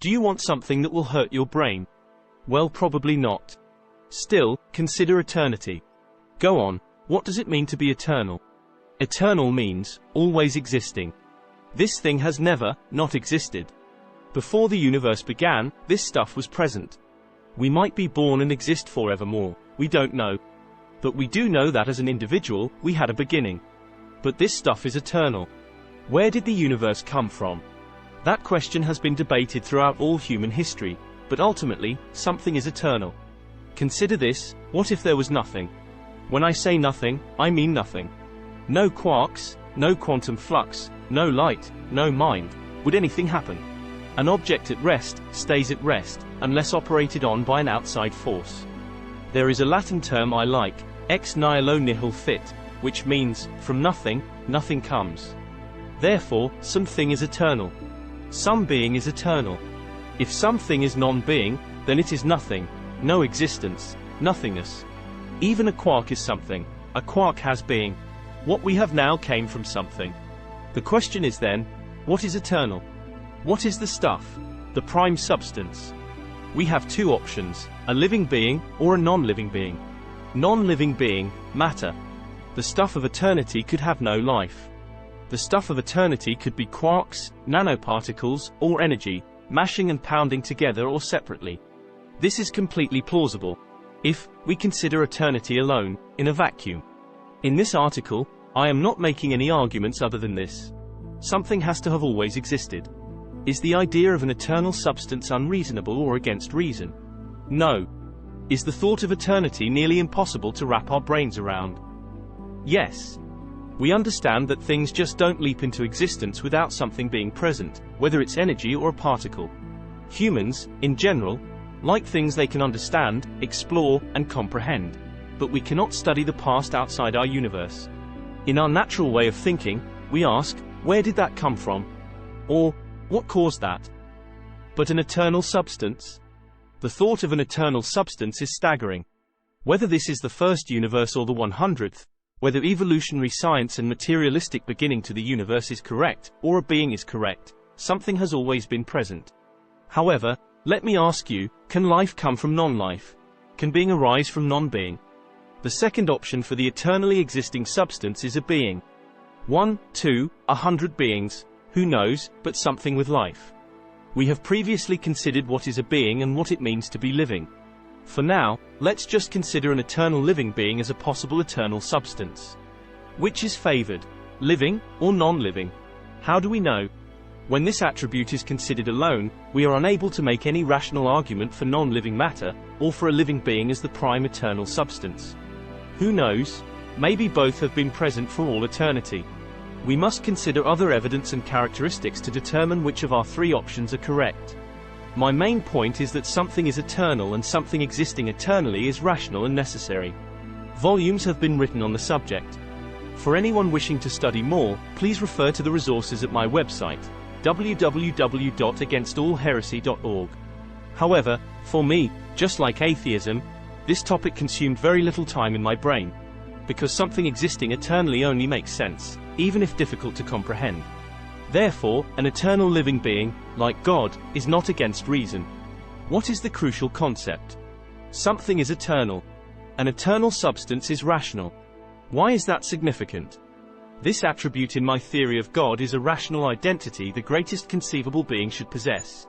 Do you want something that will hurt your brain? Well, probably not. Still, consider eternity. Go on, what does it mean to be eternal? Eternal means always existing. This thing has never not existed. Before the universe began, this stuff was present. We might be born and exist forevermore, we don't know. But we do know that as an individual, we had a beginning. But this stuff is eternal. Where did the universe come from? That question has been debated throughout all human history, but ultimately, something is eternal. Consider this: what if there was nothing? When I say nothing, I mean nothing. No quarks, no quantum flux, no light, no mind. Would anything happen? An object at rest stays at rest, unless operated on by an outside force. There is a Latin term I like, ex nihilo nihil fit, which means, from nothing, nothing comes. Therefore, something is eternal. Some being is eternal. If something is non-being, then it is nothing, no existence, nothingness. Even a quark is something. A quark has being. What we have now came from something. The question is then, what is eternal? What is the stuff? The prime substance? We have two options, a living being or a non-living being. Non-living being, matter. The stuff of eternity could have no life. The stuff of eternity could be quarks, nanoparticles, or energy, mashing and pounding together or separately. This is completely plausible, if we consider eternity alone, in a vacuum. In this article, I am not making any arguments other than this. Something has to have always existed. Is the idea of an eternal substance unreasonable or against reason? No. Is the thought of eternity nearly impossible to wrap our brains around? Yes. We understand that things just don't leap into existence without something being present, whether it's energy or a particle. Humans, in general, like things they can understand, explore, and comprehend. But we cannot study the past outside our universe. In our natural way of thinking, we ask, where did that come from? Or, what caused that? But an eternal substance? The thought of an eternal substance is staggering. Whether this is the first universe or the 100th, whether evolutionary science and materialistic beginning to the universe is correct, or a being is correct, something has always been present. However, let me ask you, can life come from non-life? Can being arise from non-being? The second option for the eternally existing substance is a being. 1, 2, 100 beings, who knows, but something with life. We have previously considered what is a being and what it means to be living. For now, let's just consider an eternal living being as a possible eternal substance. Which is favored, living or non-living? How do we know? When this attribute is considered alone, we are unable to make any rational argument for non-living matter, or for a living being as the prime eternal substance. Who knows? Maybe both have been present for all eternity. We must consider other evidence and characteristics to determine which of our three options are correct. My main point is that something is eternal and something existing eternally is rational and necessary. Volumes have been written on the subject. For anyone wishing to study more, please refer to the resources at my website, www.againstallheresy.org. However, for me, just like atheism, this topic consumed very little time in my brain. Because something existing eternally only makes sense, even if difficult to comprehend. Therefore, an eternal living being, like God, is not against reason. What is the crucial concept? Something is eternal. An eternal substance is rational. Why is that significant? This attribute in my theory of God is a rational identity the greatest conceivable being should possess.